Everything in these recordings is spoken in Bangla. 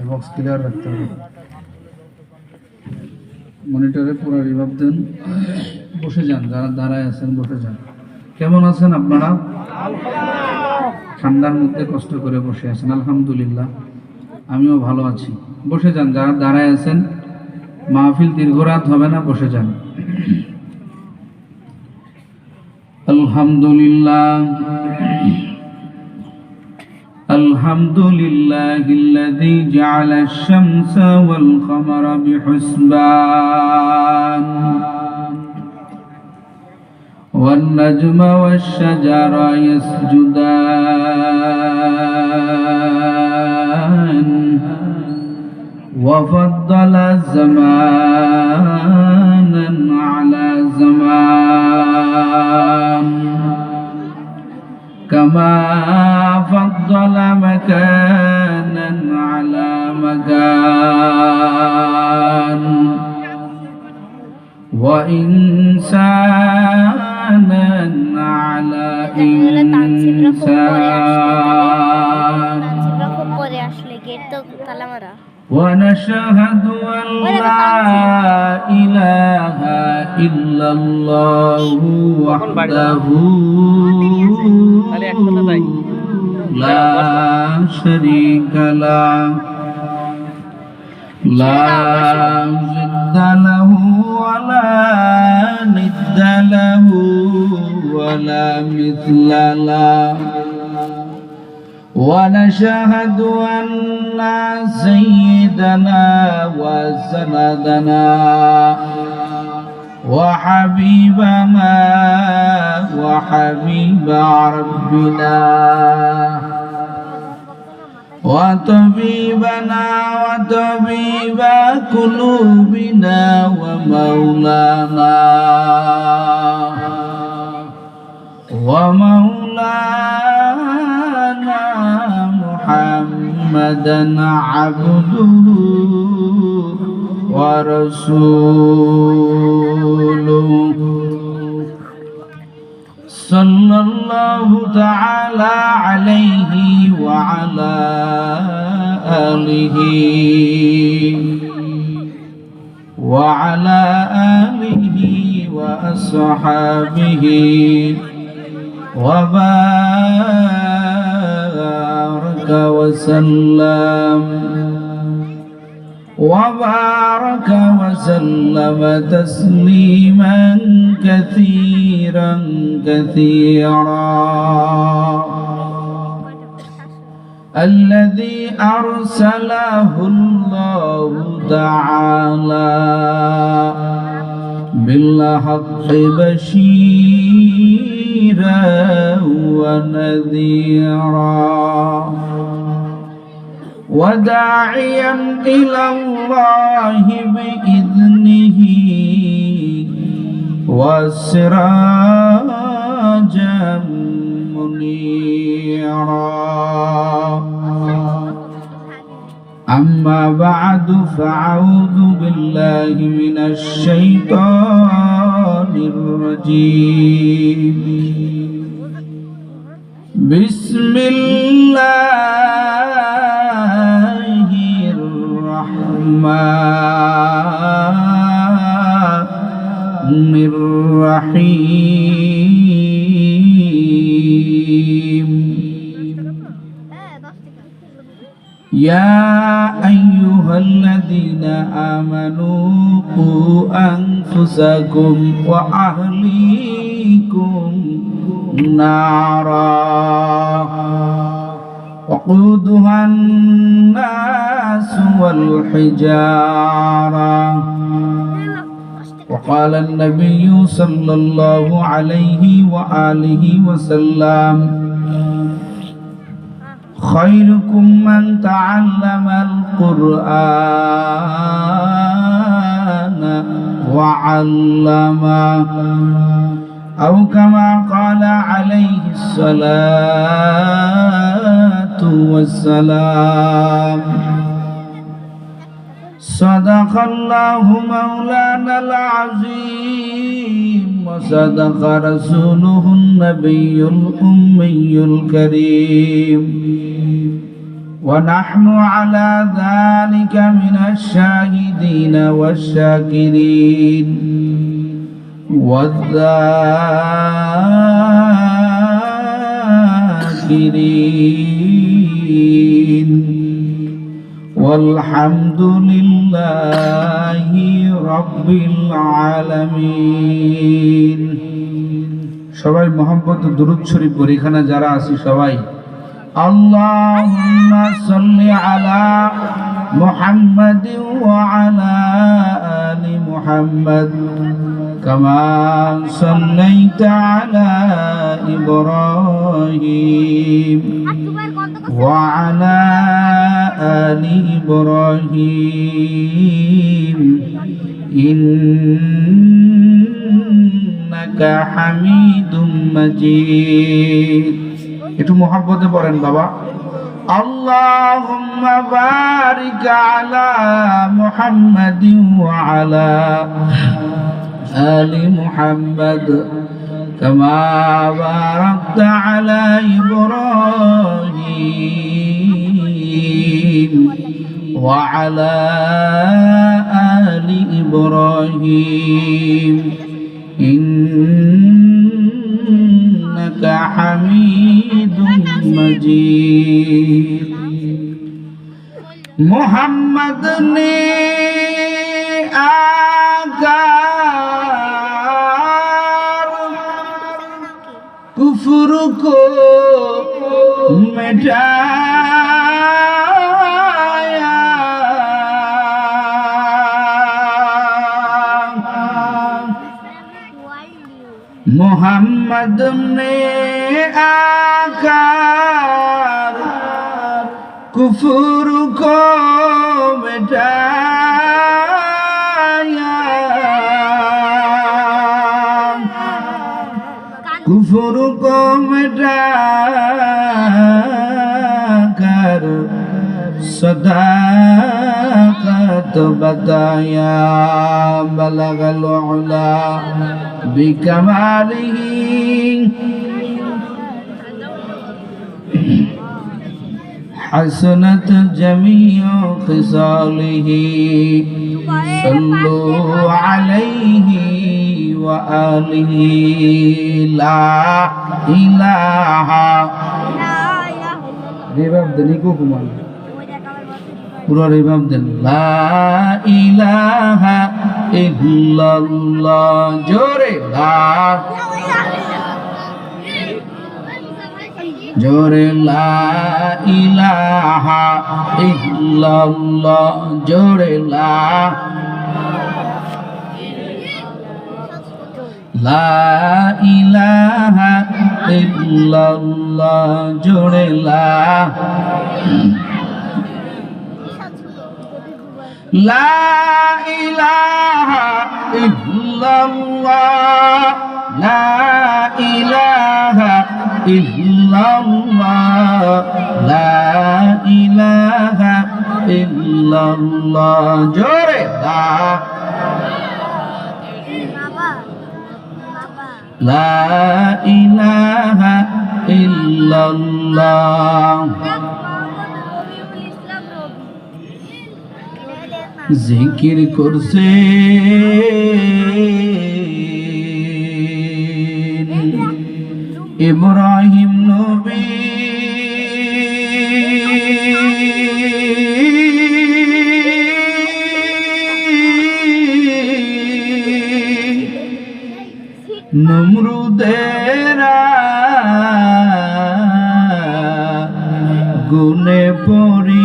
বক্স ক্লিয়ার রাখতে হবে, মনিটরে পুরো রিভাব দেন। বসে যান, যারা দাঁড়ায় আছেন বসে যান। কেমন আছেন আপনারা? ঠান্ডার মধ্যে কষ্ট করে বসে আছেন, আলহামদুলিল্লাহ। আমিও ভালো আছি। বসে যান, যারা দাঁড়ায় আছেন। মাহফিল দীর্ঘ রাত হবে না, বসে যান। আলহামদুলিল্লাহ আলহামদুলিল্লাহিল্লাযী জা'আলা আশ-শামসা ওয়াল কামারা বিহুসবান ওয়ান নাজমা ওয়াশ-শাজারা ইয়াসজুদান ওয়া ফাদ্দালা জামানান আলা জামান كما فضل مكانا على مكان وإنسانا على إنسان ونشهد أن لا إله إلا الله وحده لا شريك له لا ضد له ولا ند له ولا مثل له ونشهد أن سيدنا وسندنا وحبيبنا وحبيب ربنا وطبيبنا وطبيب قلوبنا ومولانا محمدا عبده ورسوله صلى الله تعالى عليه وعلى آله وأصحابه وبارك وسلم تسليما كثيرا الذي أرسله الله تعالى بالحق بشيرا ونذيرا وداعيا إلى الله بإذنه وسراجا منيرا أما بعد فأعوذ بالله من الشيطان الرجيم بسم الله الرحمن الرحيم يا أيها الذين آمنوا قوا أنفسكم وأهليكم نارا وقودها الناس والحجارة وقال النبي صلى الله عليه وآله وسلم خيركم من تعلم القرآن وعلمه أو كما قال عليه الصلاة والسلام صدق الله مولانا العظيم وصدق رسوله النبي الأمي الكريم ونحن على ذلك من الشاهدين والشاكرين والذاكرين والحمد لله رب العالمين সবাই মোহাম্মদ দুরূদ শরীফ পড়ি এখানে যারা আছি সবাই আল্লাহুম্মা সাল্লি আলা মুহাম্মাদিন ওয়া আলা আলি মুহাম্মাদ কামা সাল্লাইতা আলা ইব্রাহিম ওয়া আলা আলি ইব্রাহিম ইন্নাকা হামিদুম মাজিদ একটু মোহাব্বতে পড়েন বাবা আল্লাহুম্মা বারিক আলা মুহাম্মাদিন ওয়া আলা আলি মুহাম্মাদ কামা বারাকতা আলা ইব্রাহিম ওয়া আলা আলি ইব্রাহিম ইন্নাকা হামিদুম মাজিদ মোহাম্মদ ने आकर कुफ्र को मिटाया मोहम्मद ने आकर कुफ्र को मिटाया कुफ्र को मिटाकर सदाकत बताया बलगल उला बिकमालिही हसनत जमीउ खिसालिही सल्लु अलैहि व आलिहि ला इलाहा रिबाब देनी को कुमार पूरा रिबाब देन ला इलाहा इल्लल्लाह जोरे ला जोरे ला इलाहा इल्लल्लाह जोरे ला इलाहा इल्लल्लाह जोरे ला इलाहा इल्लल्लाह ला इलाहा इल्लल्लाह ला इलाहा इल्लल्लाह जोरे ला इलाहा इल्लल्लाह जिकिर करसे इब्राहिम नबी नमरुदेरा गुने पड़ी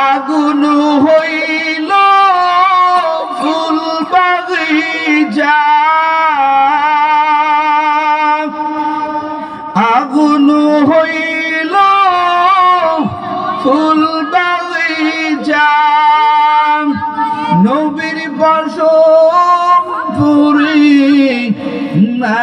আগুন হইল ফুল বাগিচা আগুন হইল ফুল বাগিচা নবীর বসন পুরি না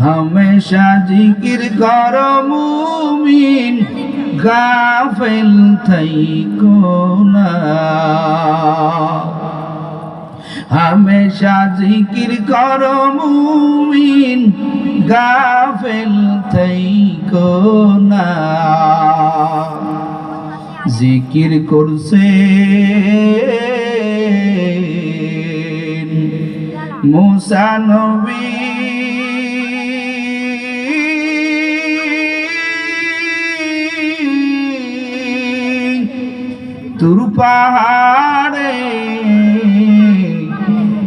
हमेशा जिकिर करो मुमिन गाफिल थई को ना हमेशा जिक्र करो मुमिन गाफिल थईको ना जिक्र করছেন मूसा नबी তুর পাহাড়ে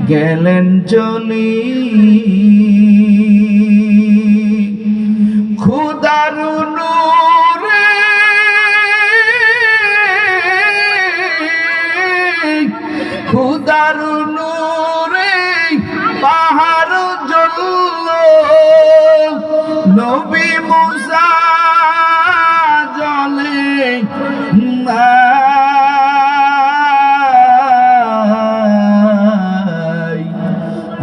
গেলেন চলি খোদার নূরে খোদার নূরে পাহাড় জ্বলল নবী মুসা জ্বলে না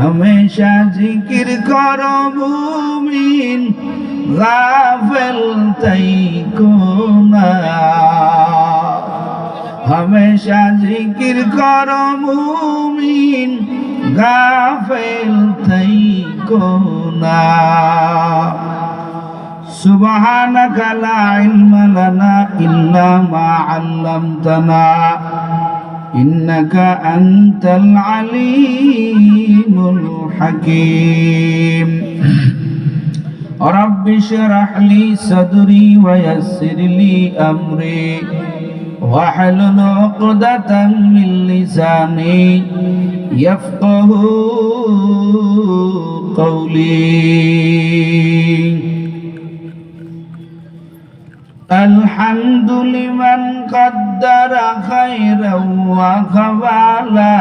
हमेशा जिक्र करो मुमिन गाफिल थईको ना हमेशा जिक्र करो मुमिन गाफिल थईको ना सुब्हानक ला इल्म लना इल्ला मा अल्लमतना إنك أنت العليم الحكيم رب اشرح لي صدري ويسر لي أمري واحلل عقدة من لساني يفقه قولي الحمد لمن قدر خيرا وخبالا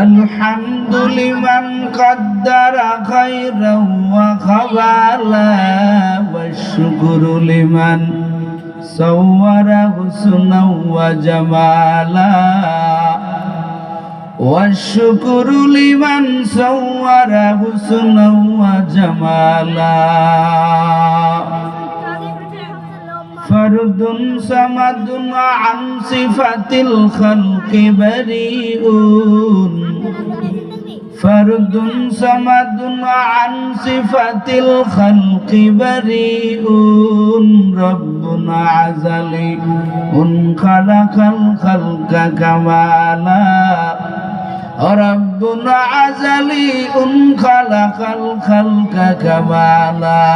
الحمد لمن قدر خيرا وخبالا والشكر لمن صور حسنا وجمالا والشكر لمن صور حسنا وجمالا فرد صمد عن صفة الخلق بريء فرد صمد عن صفة الخلق بريء ربنا عزلي خلق الخلق كمالا ربنا عزلي خلق الخلق كمالا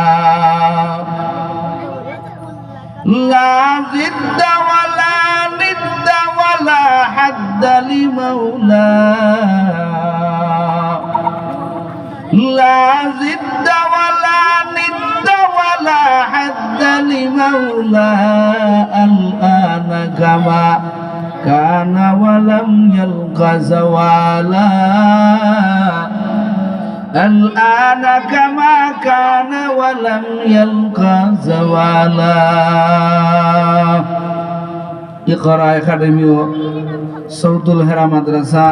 لا ضد ولا ند ولا حد لمولاه لا ضد ولا ند ولا حد لمولاه الآن كما كان ولم يلق زوالا الآن كما كان ولم يلقى زوالا ইকরা একাডেমি ও সৌতুল হেরা মাদ্রাসা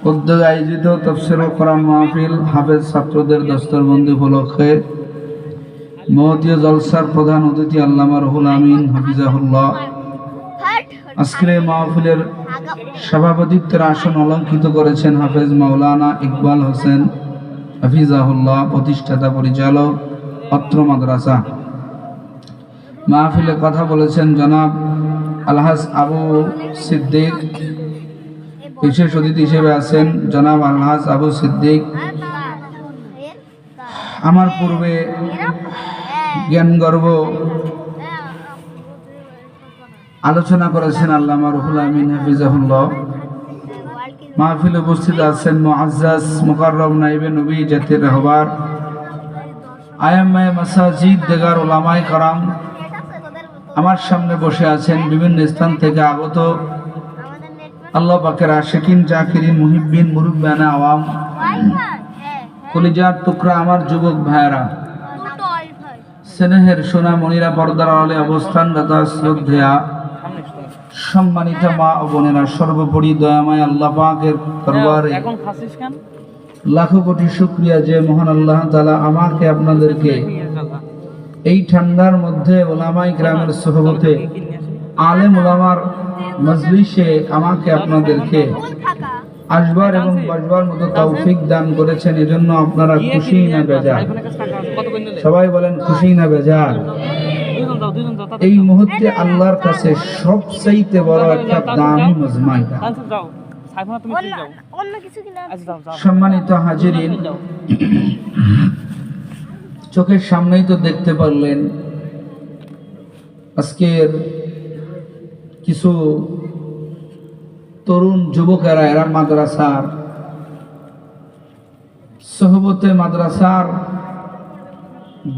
উদ্যোগ আয়োজিত তাফসীর ও কোরআন মাহফিল হাফেজ ছাত্রদের দস্তরবন্দি উপলক্ষে মহতীয় জলসার প্রধান অতিথি আল্লামা রুহুল আমিন হাফিজাহুল্লাহ আজকের এই মাহফিলের সভাপতিত্বের আসন অলঙ্কৃত করেছেন হাফেজ মাওলানা ইকবাল হোসেন হাফিজাহুল্লাহ, প্রতিষ্ঠাতা পরিচালক অত্র মাদ্রাসা। মাহফিলে কথা বলেছেন জনাব আলহাজ আবু সিদ্দিক, বিশেষ অতিথি হিসেবে আছেন জনাব আলহাজ আবু সিদ্দিক। আমার পূর্বে জ্ঞানগর্ভ আলোচনা করেছেন আল্লামা রুহুল আমিন হাফিজাহুল্লাহ। মাহফিলে উপস্থিত আছেন মুআজ্জাজ মুকাররম নাইবে নবী জাতির রাহবার, আয়াম্মায়ে মাসাজিদ, দেগার উলামায়ে کرام। আমার সামনে বসে আছেন বিভিন্ন স্থান থেকে আগত আল্লাহ পাকের আশিকিন, জাকিরিন, মুহিব্বিন, মুরব্বিয়ানা আওয়াম, কলিজার টুকরা আমার যুবক ভাইয়েরা, স্নেহের সোনা মনিরা, পর্দার আড়ালে অবস্থানরত শ্রদ্ধেয়া সম্মানিত মা ও বোনেরা, সর্বোপরি দয়াময় আল্লাহ পাকের দরবারে লাখো কোটি শুকরিয়া যে মহান আল্লাহ তাআলা আমাকে আপনাদেরকে এই ঠান্ডার মধ্যে ওলামায়ে কেরামের সোহবতে, আলেম ওলামার মজলিসে আমাকে আপনাদেরকে আসবার এবং বসবার মতো তৌফিক দান করেছেন, এজন্য আপনারা খুশি না বেজার? সবাই বলেন খুশি না বেজার? এই মুহূর্তে আল্লাহর কাছে সবচাইতে বড় একটা দামি মজমা এটা। সম্মানিত হাজিরিন, চোখের সামনেই তো দেখতে পারলেন আজকের কিছু তরুণ যুবকেরা, এরা মাদ্রাসার সোহবতে মাদ্রাসার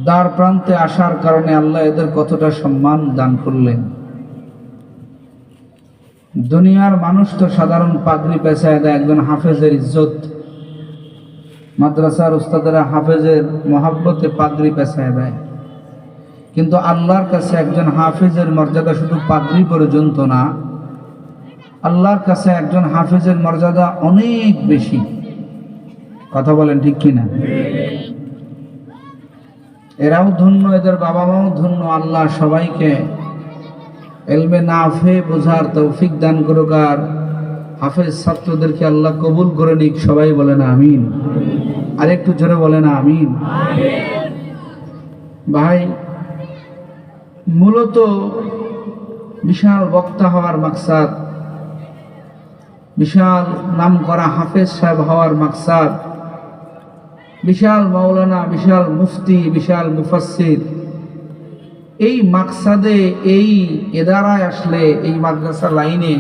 দ্বার প্রান্তে আসার কারণে আল্লাহ এদের কতটা সম্মান দান করলেন। দুনিয়ার মানুষ তো সাধারণ পাগড়ি পেঁচায় দেয়, একজন হাফেজের ইজ্জত, মাদ্রাসার উস্তাদেরা হাফেজের মহাব্বতে পাগড়ি পেঁচায় দেয়, কিন্তু আল্লাহর কাছে একজন হাফেজের মর্যাদা শুধু পাগড়ি পর্যন্ত না, আল্লাহর কাছে একজন হাফেজের মর্যাদা অনেক বেশি। কথা বলেন ঠিক কিনা? এরাও ধন্য, এদের বাবা মাও ধন্য। আল্লাহ সবাইকে ইলমে নাফে বোঝার তৌফিক দান করুক, আর হাফেজ ছাত্রদেরকে আল্লাহ কবুল করে নিক। সবাই বলেন আমিন। আর একটু জোরে বলেন আমিন। ভাই, মূলত বিশাল বক্তা হওয়ার মাকসাদ, বিশাল নাম করা হাফেজ সাহেব হওয়ার মাকসাদ, বিশাল মাওলানা, বিশাল মুফতি, বিশাল মুফাসসির, এই মাকসাদে এই এদারায় আসলে, এই মাদ্রাসা লাইনে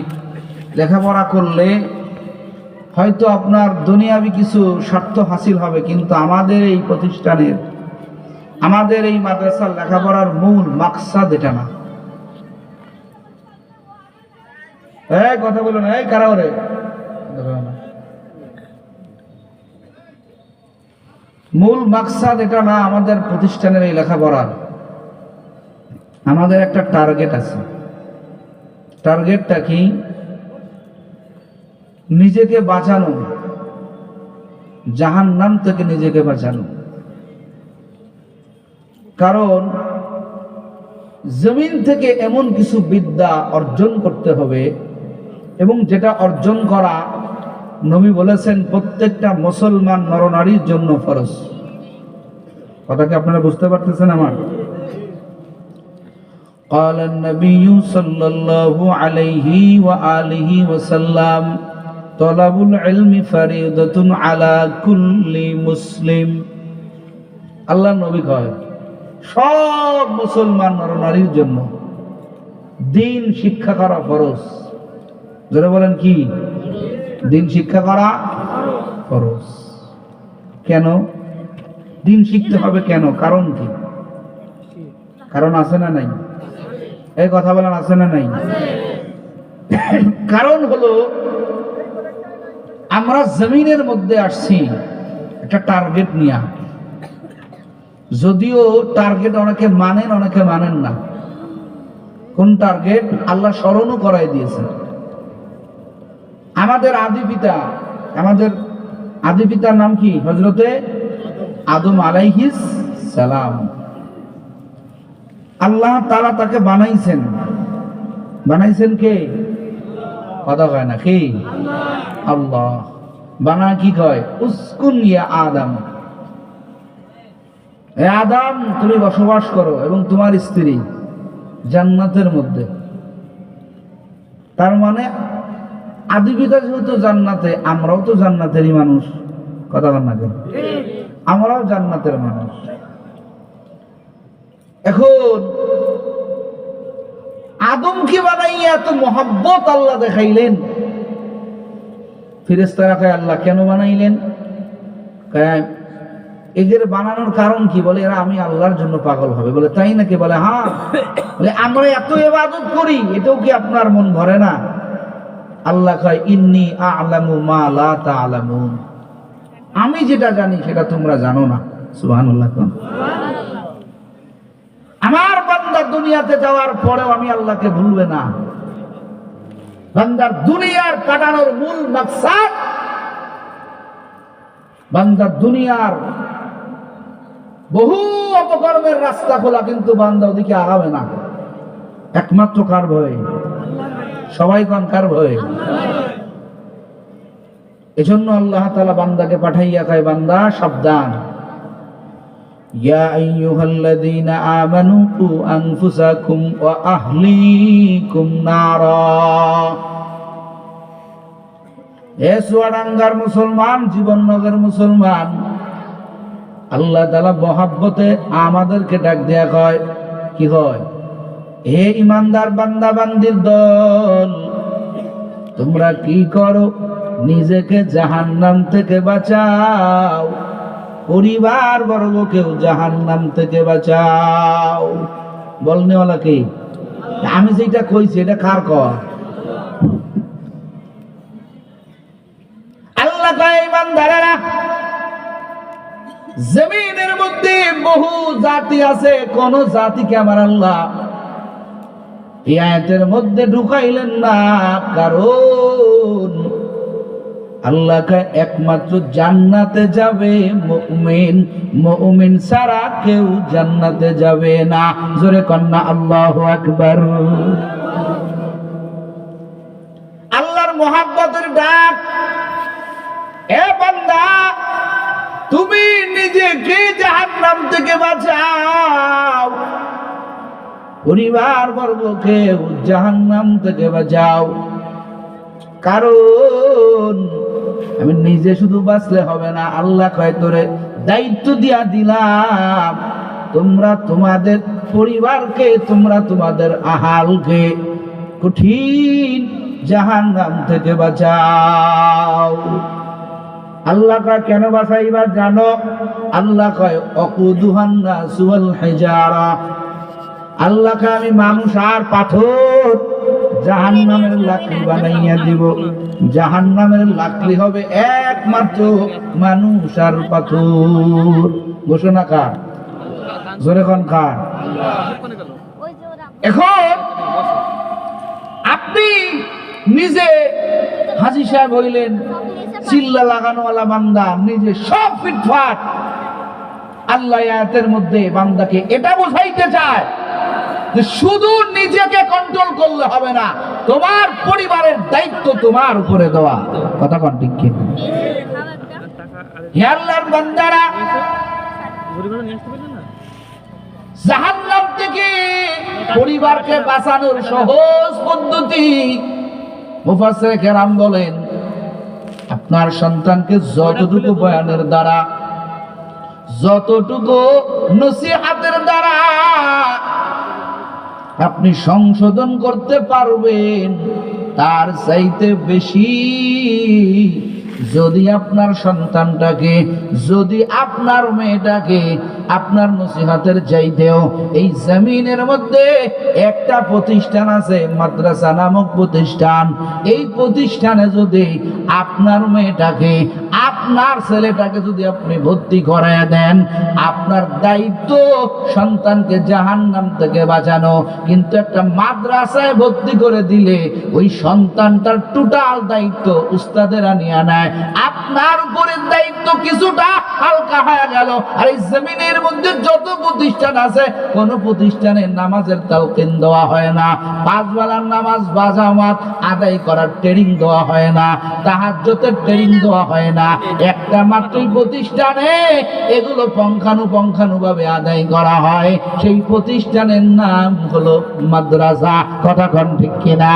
লেখাপড়া করলে হয়তো আপনার দুনিয়াবি কিছু স্বার্থ হাসিল হবে, কিন্তু আমাদের এই প্রতিষ্ঠানের, আমাদের এই মাদ্রাসার লেখাপড়ার মূল মাকসাদ এটা না। এই কথা বলো না, এই কারা ওরে, মূল মাকসাদ এটা না আমাদের প্রতিষ্ঠানের এই লেখাপড়ার। আমাদের একটা টার্গেট আছে। টার্গেটটা কি? নিজেকে বাঁচানো, জাহান্নাম থেকে নিজেকে বাঁচানো। কারণ জমিন থেকে এমন কিছু বিদ্যা অর্জন করতে হবে, এবং যেটা অর্জন করা নবী বলেছেন প্রত্যেকটা মুসলমান নরনারীর জন্য ফরজ। কথা কি আপনারা বুঝতে পারতেছেন আমার? قال النبي صلى الله عليه وآله وسلم طلب العلم فريضة على كل مسلم। আল্লাহ নবী কয় সব মুসলমান নরনারীর জন্য দিন শিক্ষা করা ফরজ। যারা বলেন কি? দিন শিক্ষা করা ফরজ। কেন দিন শিখতে হবে? কেন? কারণ কি? কারণ আছে না নাই? এই কথা বলেন, আছে না নাই? কারণ হলো আমরা জমিনের মধ্যে আসছি একটা টার্গেট নিয়ে। যদিও টার্গেট অনেকে মানেন, অনেকে মানেন না। কোন টার্গেট? আল্লাহ স্মরণও করাই দিয়েছেন। আমাদের আদি পিতার নাম কি? হযরতে আদম আলাইহিস সালাম। আল্লাহ তাআলা তাকে বানাইছেন। বানাইছেন কে? কথা কয় না, কে? আল্লাহ। বানা কি কয়? উসকুন ইয়া আদম, হে আদম তুমি বসবাস করো এবং তোমার স্ত্রী জান্নাতের মধ্যে। তার মানে আদি পিতা যেহেতু জান্নাতে, আমরাও তো জান্নাতেরই মানুষ। কথা বল না কেন? আমরাও জান্নাতের মানুষ। এখন আদমকে বানাইয়া এত মহব্বত আল্লাহ দেখাইলেন। ফেরেশতারা কয় আল্লাহ কেন বানাইলেন? এদের বানানোর কারণ কি? বলে এরা আমি আল্লাহর জন্য পাগল হবে। বলে তাই নাকি? বলে হ্যাঁ। বলে আমরা এত ইবাদত করি, এটাও কি আপনার মন ভরে না? আল্লাহ কয় ইন্নী আ'লামু মা লা তা'লামুন, আমি যেটা জানি সেটা তোমরা জানো না। সুবহানাল্লাহ। আমার বান্দা দুনিয়াতে যাওয়ার পরেও আমি আল্লাহকে ভুলবে না। বান্দার দুনিয়ার কাটানোর মূল মাকসাদ, বান্দার দুনিয়ার বহু অপকর্মের রাস্তা খোলা, কিন্তু বান্দা ওদিকে আগাবে না। একমাত্র কার ভয়ে? সবাই কোন কার ভয়ে? এজন্য আল্লাহ তাআলা বান্দাকে পাঠাইয়া কয়, বান্দা সাবধান, ইয়া আইয়ুহাল্লাযীনা আমানু কু আনফুসাকুম ওয়া আহলিকুম নারা। হে চুয়াডাঙ্গার মুসলমান, জীবননগর মুসলমান, আল্লাহ তাআলা মহব্বতে আমাদেরকে ডাক দেয়া কয়, কি কয়? হে ইমানদার বান্দা বান্দির দল, তোমরা কি করো? নিজেকে জাহান্নাম থেকে বাঁচাও, পরিবার বর্গকেও জাহান্নাম থেকে বাঁচাও। বলনেওয়ালা কি? আমি যেটা কইছি এটা কার কয়? আল্লাহ কয়, ইমানদারেরা, জমিনের মধ্যে বহু জাতি আছে, কোন জাতিকে আমার আল্লাহ এই আয়াতের মধ্যে ঢুকাইলেন না, কারণ আল্লাহ একমাত্র জান্নাতে যাবে মুমিন, মুমিন ছাড়া কেউ জান্নাতে যাবে না। জোরে কন্যা আল্লাহু আকবার। আল্লাহর মহব্বতের ডাক, এ বান্দা, তুমি নিজেকে জাহান্নাম থেকে বাঁচাও, পরিবার বর্গকে জাহান্নাম থেকে বাঁচাও, কারণ আমি নিজে শুধু বাঁচলে হবে না। আল্লাহ কয়, তোরে দায়িত্ব দিয়া দিলাম, তোমরা তোমাদের পরিবারকে, তোমরা তোমাদের আহালকে কঠিন জাহান্নাম থেকে বাঁচাও। আল্লাহ কয়, কেন বাঁচাইবা জানো? আল্লাহ কয়, অকুদুহান নাসু ওয়াল হিজারা। আল্লাহ কয়, আমি মানুষ আর পাথর জাহান্নামের লাকড়ি বানাইয়া দিব। জাহান্নামের লাকড়ি হবে একমাত্র মানুষ আর পাথর। ঘোষণা কার? জোরে কোন কার? এখন আপনি নিজে হাজী সাহেব হইলেন, চিল্লা লাগানোওয়ালা বান্দা, নিজে সব ফিটফাট। আল্লাহ আয়াতের মধ্যে বান্দাকে এটা বোঝাইতে চায় যে শুধু নিজেকে কন্ট্রোল করলে হবে না, তোমার পরিবারের দায়িত্ব তোমার উপরে দেওয়া। কথা কোন ঠিক কি? হে আল্লাহর বান্দারা, জাহান্নাম থেকে পরিবারকে বাঁচানোর সহজ পদ্ধতি মুফাসসির কেরাম বলেন, আপনার সন্তানকে যতটুকু বয়ানের দ্বারা, যতটুকু নসিহতের দ্বারা আপনি সংশোধন করতে পারবেন, তার চাইতে বেশি যদি আপনার সন্তানটাকে, যদি আপনার মেয়েটাকে আপনার নসিহতের চাইতেও, এই জমিনের মধ্যে একটা প্রতিষ্ঠান আছে, মাদ্রাসা নামক প্রতিষ্ঠান, এই প্রতিষ্ঠানে যদি আপনার মেয়েটাকে, আপনার ছেলেটাকে যদি আপনি ভর্তি করায় দেন, আপনার দায়িত্ব সন্তানকে জাহান্নাম থেকে বাঁচানো। কিন্তু একটা মাদ্রাসায় ভর্তি করে দিলে ওই সন্তানটার টোটাল দায়িত্ব উস্তাদেরা নিয়ে নেয়, আপনার উপরের দায়িত্ব কিছুটা হালকা হয়ে গেল। আর এই জমিনের মধ্যে যত প্রতিষ্ঠান আছে, কোন প্রতিষ্ঠানে নামাজের তালকিন দেওয়া হয় না, 5 বেলার নামাজ বাজামাত আদায় করার ট্রেনিং দেওয়া হয় না, তাহাজ্জুদের ট্রেনিং দেওয়া হয় না। একটা মাত্রই প্রতিষ্ঠানে এগুলো পঙ্খানুপঙ্খানুভাবে আদায় করা হয়, সেই প্রতিষ্ঠানের নাম হলো মাদ্রাসা। কথা কোন ঠিক কিনা?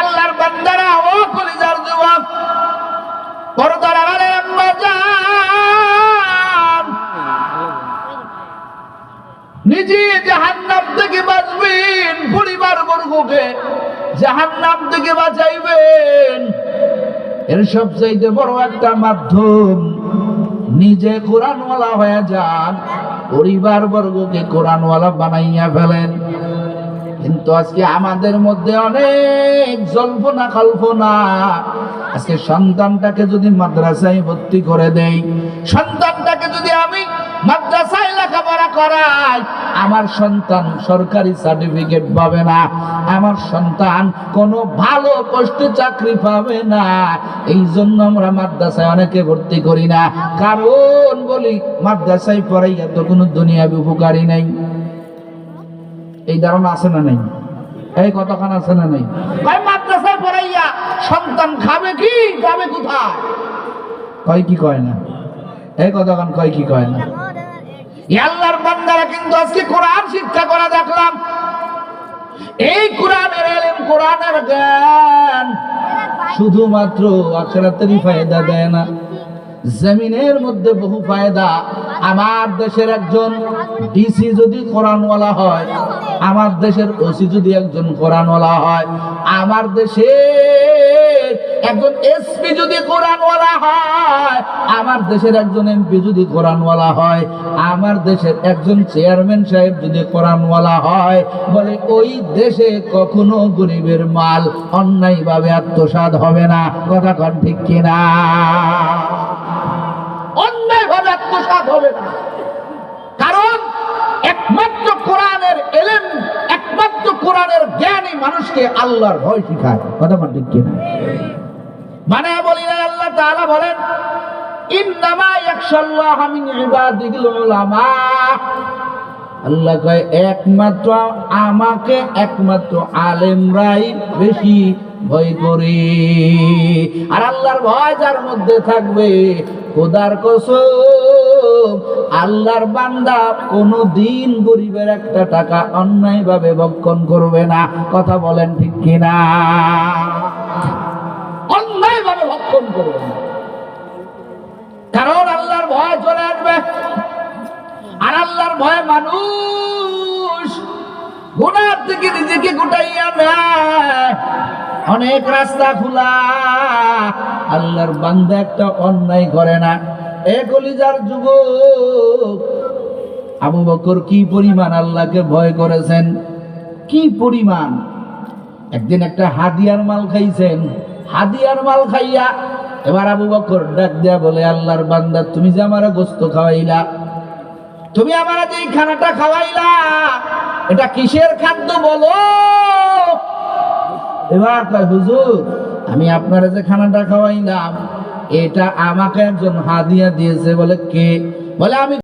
আল্লাহর বান্দারা, ও কলিজার যুবক, পর্দার আড়ালে আম্মা জান, নিজে জাহান্নাম থেকে বাঁচবেন, পরিবার বর্গকে জাহান্নাম থেকে বাঁচাইবেন, এর সবচাইতে বড় একটা মাধ্যম নিজে কোরআনওয়ালা হয়ে যান, পরিবার বর্গকে কোরআনওয়ালা বানাইয়া ফেলেন। কিন্তু আজকে আমাদের মধ্যে অনেক জল্পনা কল্পনা। আজকে সন্তানটাকে যদি মাদ্রাসায় ভর্তি করে দেই, সন্তানটাকে যদি আমি মাদ্রাসায় লেখাপড়া করাই, আমার সন্তান সরকারি সার্টিফিকেট পাবে না, আমার সন্তান কোনো ভালো পোস্টে চাকরি পাবে না। এই জন্য আমরা মাদ্রাসায় অনেকে ভর্তি করি না, কারণ বলি মাদ্রাসায় পড়াইয়া তো কোনো দুনিয়াবি উপকারী নাই। এই ধারণা আছে না নাই? এই কতক্ষণ আছে না নাই? কয় মাদ্রাসায় পড়াইয়া সন্তান খাবে কি, যাবে কোথায়? কয় কি কয় না? এই কতক্ষণ কয় কি কয় না? আল্লাহর বান্দারা কিন্তু আজকে কোরআন শিক্ষা করা দেখলাম। এই কোরআনের ইলম, কোরআনের জ্ঞান শুধুমাত্র আখিরাতেরই ফায়দা দেয় না, জমিনের মধ্যে বহু ফায়দা। আমার দেশের একজন ডিসি যদি কোরআনওয়ালা হয়, আমার দেশের ওসি যদি একজন কোরআনওয়ালা হয়, আমার দেশের একজন এসপি যদি কোরআনওয়ালা হয়, আমার দেশের একজন এমপি যদি কোরআনওয়ালা হয়, আমার দেশের একজন চেয়ারম্যান সাহেব যদি কোরআনওয়ালা হয়, বলে ওই দেশে কখনো গরিবের মাল অন্যায়ভাবে আত্মসাৎ হবে না। কথা কন ঠিক কিনা? অন্যায়ভাবে আত্মসাৎ হবে না, কারণ একমাত্র কোরআনের ইলম, একমাত্র কোরআনের জ্ঞানই মানুষকে আল্লাহর ভয় শিখায়। কথা বল ঠিক কিনা? মানে বলি না, আল্লাহ তাআলা বলেন ইন্নামা ইয়াখশাল্লাহ মিন ইবাদিহিল উলামা। আল্লাহ কয় একমাত্র আমাকে একমাত্র আলেমরাই বেশি ভয় করে। আর আল্লাহর ভয় যার মধ্যে থাকবে, খোদার কসম আল্লাহর বান্দা কোনদিন গরিবের একটা টাকা অন্যায়ভাবে ভক্ষণ করবে না। কথা বলেন ঠিক কিনা? অন্যায়ভাবে ভক্ষণ করবে না, কারণ আল্লাহর ভয় চলে আসবে। আর আল্লাহর ভয় মানুষ গুনাহ থেকে নিজেকে গুটাইয়া নেয়। অনেক রাস্তা খোলা, আল্লাহর বান্দা একটা অন্যায় করে না। এ কলিজার যুবক, আবু বকর কি পরিমাণ আল্লাহকে ভয় করেছেন, কি পরিমাণ! একদিন একটা হাদিয়ার মাল খাইছেন, হাদিয়ার মাল খাইয়া এবার আবু বকর ডাক দিয়া বলে, আল্লাহর বান্দা তুমি যে আমারে গোশত খাওয়াইলা, তুমি আমারে যে খানাটা খাওয়াইলা, এটা কিসের খাদ্য বলো? এবার কয় হুজুর, আমি আপনারা যে খানাটা খাওয়াইলাম এটা আমাকে একজন হাদিয়া দিয়েছে। বলে কে? বলে আমি